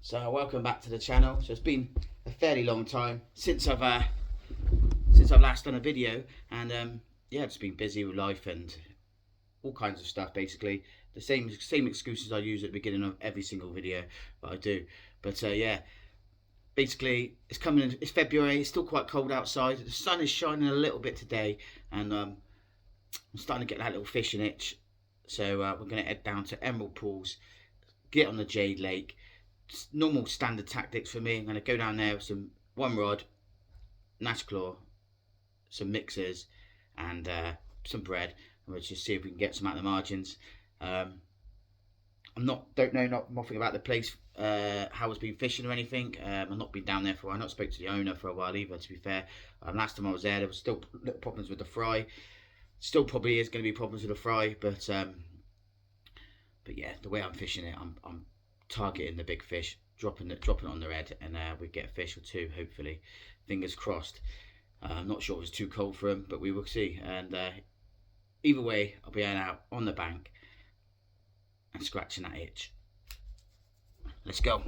So welcome back to the channel. So it's been a fairly long time since I've last done a video, and yeah, just been busy with life and all kinds of stuff. Basically, the same excuses I use at the beginning of every single video that I do. But yeah, basically it's coming in. It's February. It's still quite cold outside. The sun is shining a little bit today, and I'm starting to get that little fishing itch. So we're going to head down to Emerald Pools, get on the Jade Lake. Normal standard tactics for me. I'm going to go down there with one rod, Nash Claw, some mixers, and some bread, and we'll just see if we can get some out of the margins. Don't know nothing about the place, how it's been fishing or anything. I've not been down there for a while. I've not spoke to the owner for a while either, to be fair. Last time I was there was still little problems with the fry. Still probably is going to be problems with the fry, but yeah, the way I'm fishing it, I'm targeting the big fish, dropping it on their head, and we get a fish or two, hopefully. Fingers crossed. I'm not sure it was too cold for him, but we will see. And either way, I'll be out on the bank and scratching that itch. Let's go.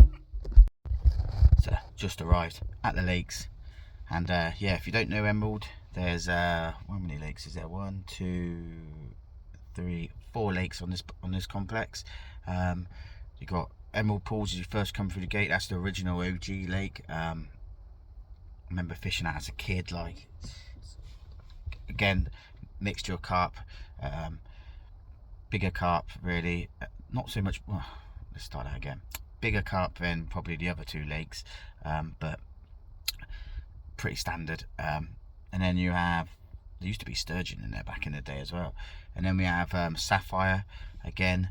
So just arrived at the lakes, and yeah, if you don't know Emerald, there's how many lakes is there? 1, 2, 3, 4 lakes on this complex. You got Emerald Pools as you first come through the gate. That's the original OG lake. I remember fishing that as a kid. Like, again, mixture of carp, bigger carp really. Not so much. Well, let's start that again. Bigger carp than probably the other 2 lakes, but pretty standard. And then you have, there used to be sturgeon in there back in the day as well. And then we have sapphire again.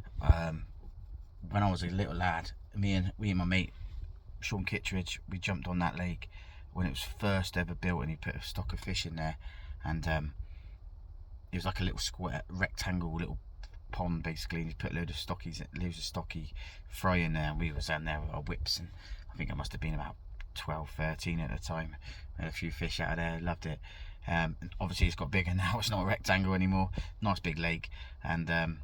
When I was a little lad, me and my mate Sean Kittredge, we jumped on that lake when it was first ever built, and he put a stock of fish in there, and it was like a little square rectangle little pond basically, and he put loads of stocky fry in there, and we was down there with our whips, and I think I must have been about 12, 13 at the time. We had a few fish out of there, loved it. And obviously it's got bigger now, it's not a rectangle anymore. Nice big lake, and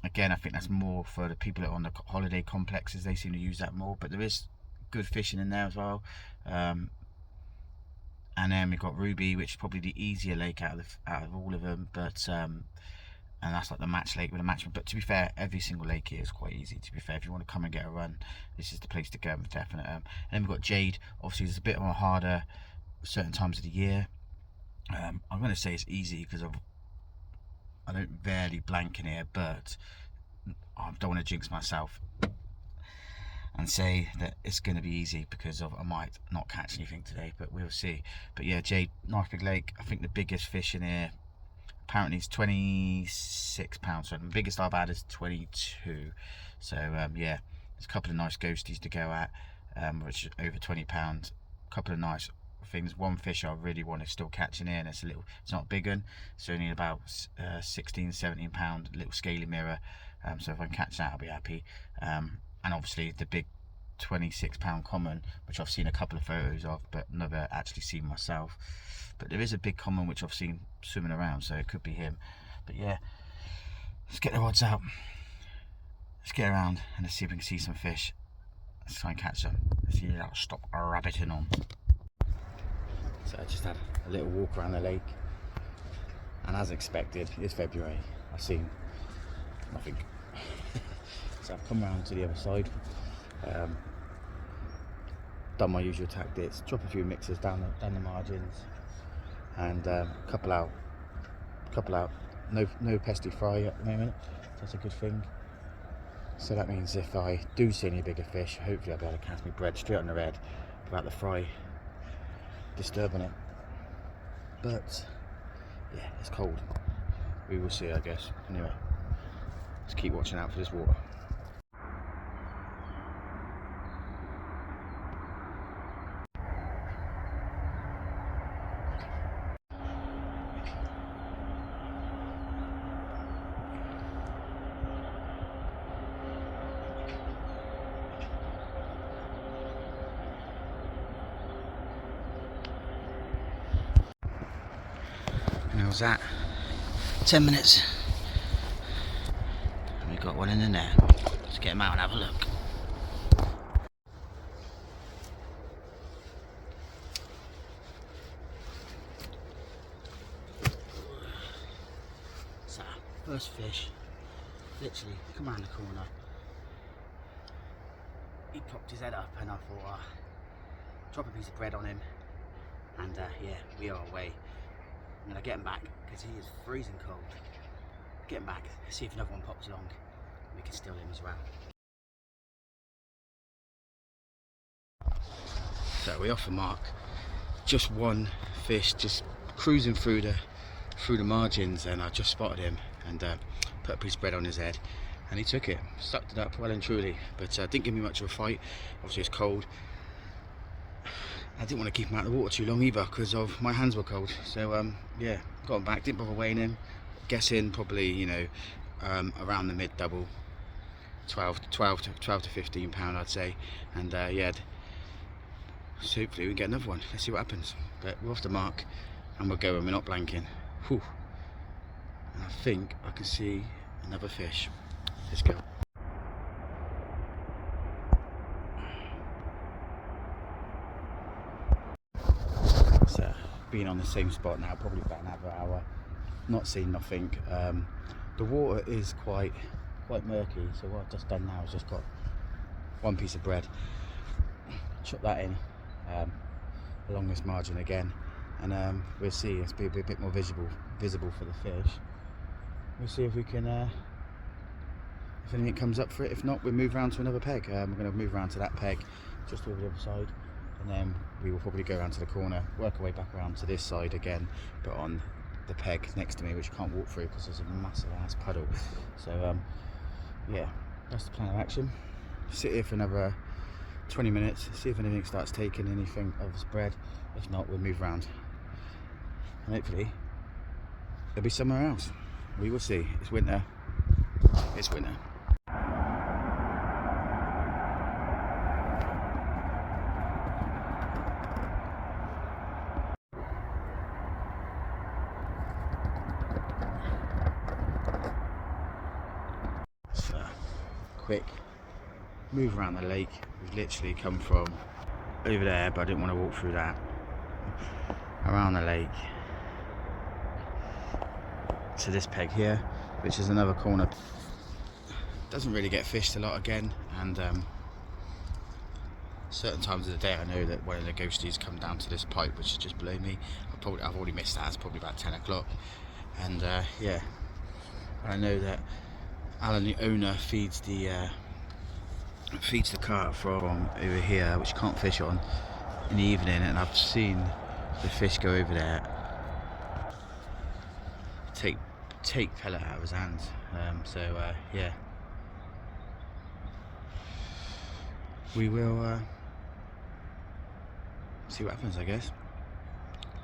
again, I think that's more for the people that are on the holiday complexes. They seem to use that more, but there is good fishing in there as well. And then we've got Ruby, which is probably the easier lake out of all of them, but and that's like the match lake with a match. But to be fair, every single lake here is quite easy. To be fair, if you want to come and get a run, this is the place to go, for definite. And then we've got Jade. Obviously, it's a bit more harder certain times of the year. I'm going to say it's easy because I don't rarely blank in here, but I don't want to jinx myself and say that it's going to be easy, because I might not catch anything today, but we'll see. But yeah, Jade, nice big lake. I think the biggest fish in here apparently is 26 pounds, so the biggest I've had is 22. So yeah, there's a couple of nice ghosties to go at, which is over 20 pounds. A couple of nice things. One fish I really want to still catch in here, and it's not a big one, it's only about 16, 17 pound, little scaly mirror. So if I can catch that, I'll be happy. And obviously the big 26 pound common, which I've seen a couple of photos of but never actually seen myself. But there is a big common which I've seen swimming around, so it could be him. But yeah, let's get the rods out, let's get around, and let's see if we can see some fish. Let's try and catch them. Let's see if I'll stop rabbiting on. So I just had a little walk around the lake, and as expected, it's February. I've seen nothing. So I've come around to the other side, done my usual tactics, drop a few mixers down the margins, and couple out. No pesty fry at the moment. That's a good thing. So that means if I do see any bigger fish, hopefully I'll be able to cast my bread straight on the red without the fry disturbing it. But yeah, it's cold. We will see, I guess. Anyway, let's keep watching out for this water. And how's that? 10 minutes. And we got one in the net. Let's get him out and have a look. First fish, literally come around the corner. He popped his head up and I thought, drop a piece of bread on him, and yeah, we are away. I'm gonna get him back because he is freezing cold. Get him back, see if another one pops along. We can steal him as well. So we're off the mark. Just one fish, just cruising through the margins, and I just spotted him and put a piece of bread on his head, and he took it, sucked it up well and truly, but didn't give me much of a fight. Obviously it's cold. I didn't want to keep him out of the water too long either because of my hands were cold. So yeah, got him back, didn't bother weighing him. Guessing probably, you know, around the mid double, 12 to 15 pound I'd say. And yeah, so hopefully we can get another one. Let's see what happens. But we're off the mark and we're going, we're not blanking. Whew. And I think I can see another fish. Let's go. So been on the same spot now probably about another hour, not seen nothing. The water is quite murky, so what I've just done now is just got one piece of bread, chop that in along this margin again, and we'll see. It's be a bit more visible for the fish. We'll see if we can if anything comes up for it. If not, we'll move around to another peg. We're going to move around to that peg just over the other side, and then we will probably go around to the corner, work our way back around to this side again, but on the peg next to me, which I can't walk through because there's a massive ass puddle. So yeah, that's the plan of action. Sit here for another 20 minutes, see if anything starts taking anything of this bread. If not, we'll move around and hopefully there'll be somewhere else. We will see. It's winter. It's winter. So, quick move around the lake. We've literally come from over there, but I didn't want to walk through that. Around the lake to this peg here, which is another corner. Doesn't really get fished a lot again, and certain times of the day I know that one of the ghosties come down to this pipe which is just below me. I've already missed that. It's probably about 10 o'clock, and yeah, I know that Alan, the owner, feeds the carp from over here, which you can't fish on in the evening, and I've seen the fish go over there, take pellet out of his hands. So yeah, we will see what happens, I guess.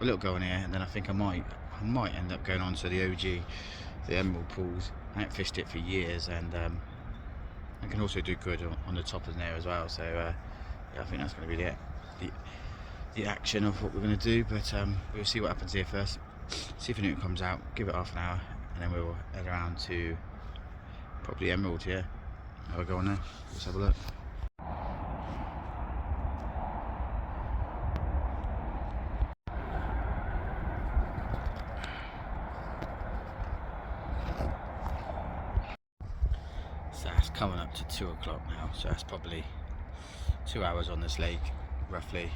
A little go on here, and then I think I might end up going on to the OG, the emerald pools. I haven't fished it for years, and I can also do good on the top of there as well. So yeah, I think that's going to be the action of what we're going to do. But we'll see what happens here first. See if anything comes out. Give it half an hour, and then we'll head around to probably emerald here. Have a go on there. Let's have a look. So it's coming up to 2 o'clock now, so that's probably 2 hours on this lake, roughly,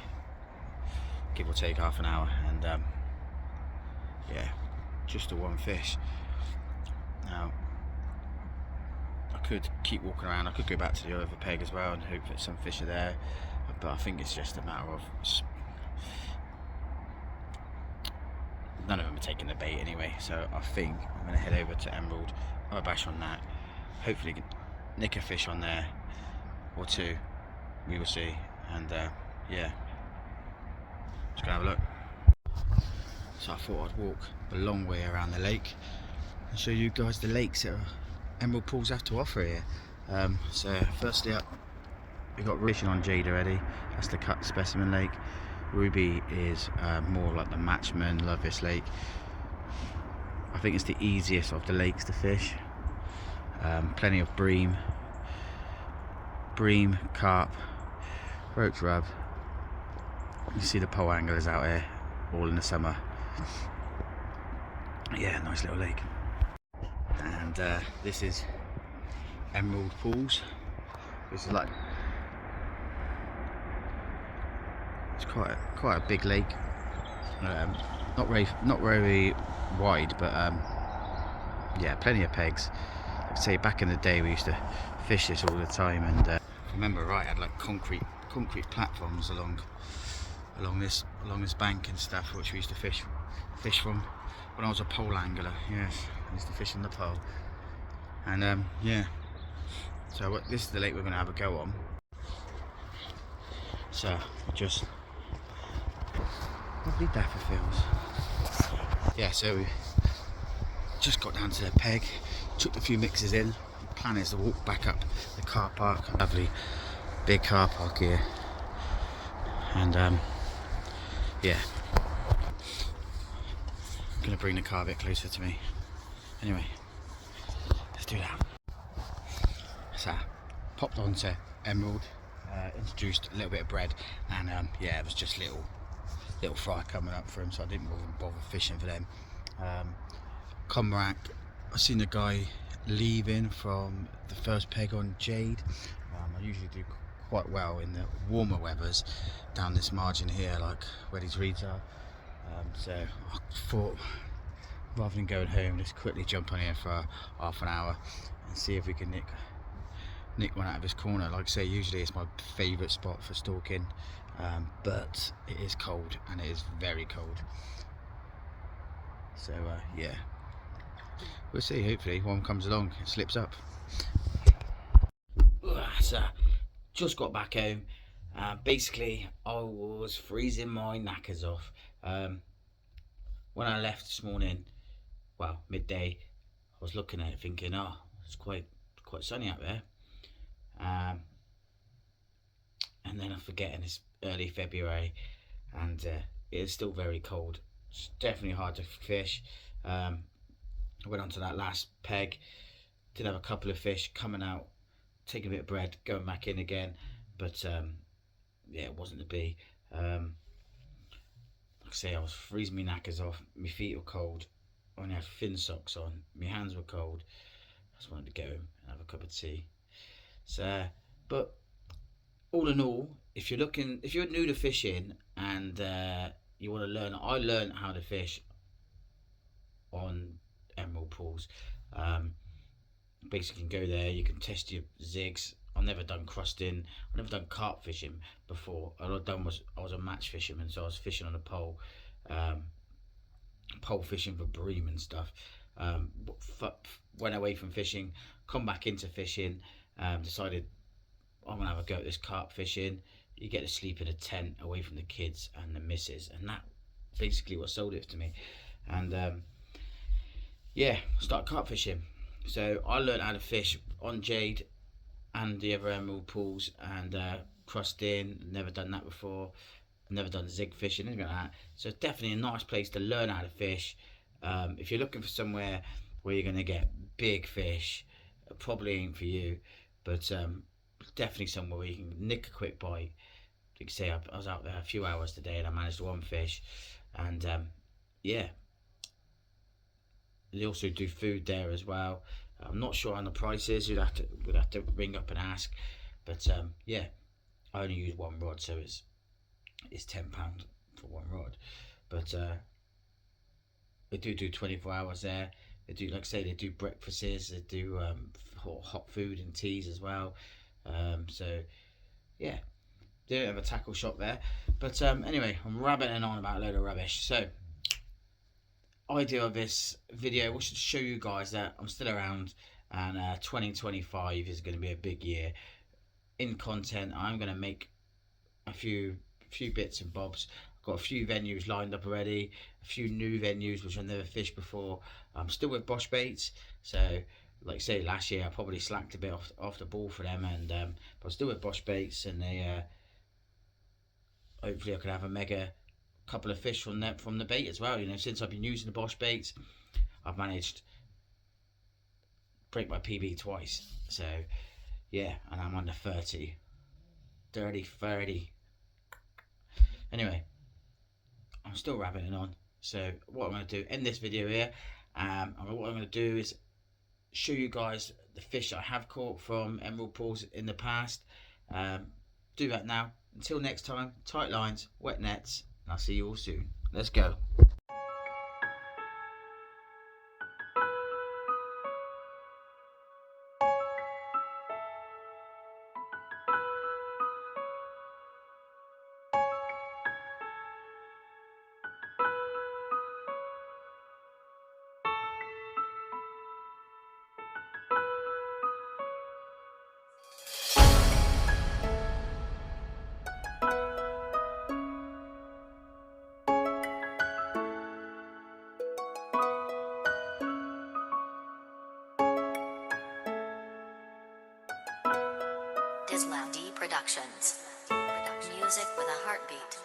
give or take half an hour, and yeah, just the one fish. Now, I could keep walking around, I could go back to the other peg as well and hope that some fish are there, but I think it's just a matter of none of them are taking the bait anyway. So I think I'm going to head over to emerald, have a bash on that, hopefully nick a fish on there or two, we will see. And yeah, just gonna have a look. So I thought I'd walk a long way around the lake and show you guys the lakes that emerald pools have to offer here. So firstly up, we've got fishing on Jade already. That's the cut specimen lake. Ruby is more like the Matchman. Love this lake. I think it's the easiest of the lakes to fish. Plenty of bream, carp, roach rub. You see the pole anglers out here all in the summer. Yeah, nice little lake. And and this is Emerald Pools. This is like, it's quite a big lake. Not very wide, but yeah, plenty of pegs. Like I say, back in the day we used to fish this all the time, and if I remember right, I had like concrete platforms along this bank and stuff, which we used to fish from when I was a pole angler. Yes, I used to fish on the pole. And yeah, so this is the lake we're going to have a go on. So just lovely daffodils. Yeah, so we just got down to the peg, took a few mixes in. The plan is to walk back up the car park. Lovely big car park here, and yeah, I'm gonna bring the car a bit closer to me. Anyway, let's do that. So popped onto Emerald, introduced a little bit of bread, and yeah, it was just little fry coming up for him, so I didn't even bother fishing for them. Come back, I seen the guy leaving from the first peg on Jade. I usually do quite well in the warmer weathers down this margin here, like where these reeds are. So I thought, rather than going home, let's quickly jump on here for half an hour and see if we can nick one out of his corner. Like I say, usually it's my favourite spot for stalking, but it is cold, and it is very cold. So yeah, we'll see. Hopefully one comes along and slips up. So just got back home. Basically I was freezing my knackers off. When I left this morning, well, midday, I was looking at it thinking, oh, it's quite sunny out there. And then I forget, and it's early February, and it is still very cold. It's definitely hard to fish. I went on to that last peg, did have a couple of fish coming out, taking a bit of bread, going back in again, but yeah, it wasn't to be. Like I say, I was freezing my knackers off, my feet were cold, I only had thin socks on, my hands were cold. I just wanted to go home and have a cup of tea. So, but all in all, if you're new to fishing and you want to learn, I learned how to fish on Emerald Pools. Basically, you can go there, you can test your zigs. I've never done crusting, I've never done carp fishing before. All I've done was, I was a match fisherman, so I was fishing on a pole, pole fishing for bream and stuff. Went away from fishing, come back into fishing, decided I'm gonna have a go at this carp fishing. You get to sleep in a tent away from the kids and the missus, and that basically what sold it to me. And yeah, start carp fishing. So I learned how to fish on Jade and the other Emerald Pools, and crust in. Never done that before. Never done zig fishing, anything like that. So it's definitely a nice place to learn how to fish. If you're looking for somewhere where you're gonna get big fish, probably ain't for you, but definitely somewhere where you can nick a quick bite. You can say I was out there a few hours today and I managed one fish, and yeah, they also do food there as well. I'm not sure on the prices. We'd have to ring up and ask, but yeah, I only use one rod, so it's £10 for one rod, but they do 24 hours there. They do, like I say, they do breakfasts, they do hot food and teas as well. So yeah, they don't have a tackle shop there. But anyway, I'm rabbiting on about a load of rubbish. So idea of this video was to show you guys that I'm still around, and 2025 is going to be a big year in content. I'm going to make a few bits and bobs. I've got a few venues lined up already, a few new venues which I've never fished before. I'm still with Bosch Baits, so like I say, last year I probably slacked a bit off the ball for them, and but I'm still with Bosch Baits, and they hopefully I could have a mega couple of fish from the bait as well. You know, since I've been using the Bosch Baits, I've managed to break my PB twice. So yeah, and I'm under 30. Anyway, I'm still rabbiting on. So what I'm going to do, end this video here, and what I'm going to do is show you guys the fish I have caught from emerald pools in the past. Do that now. Until next time, tight lines, wet nets, and I'll see you all soon. Let's go. Dislam D Productions. Music with a heartbeat.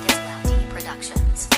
Dislam D Productions.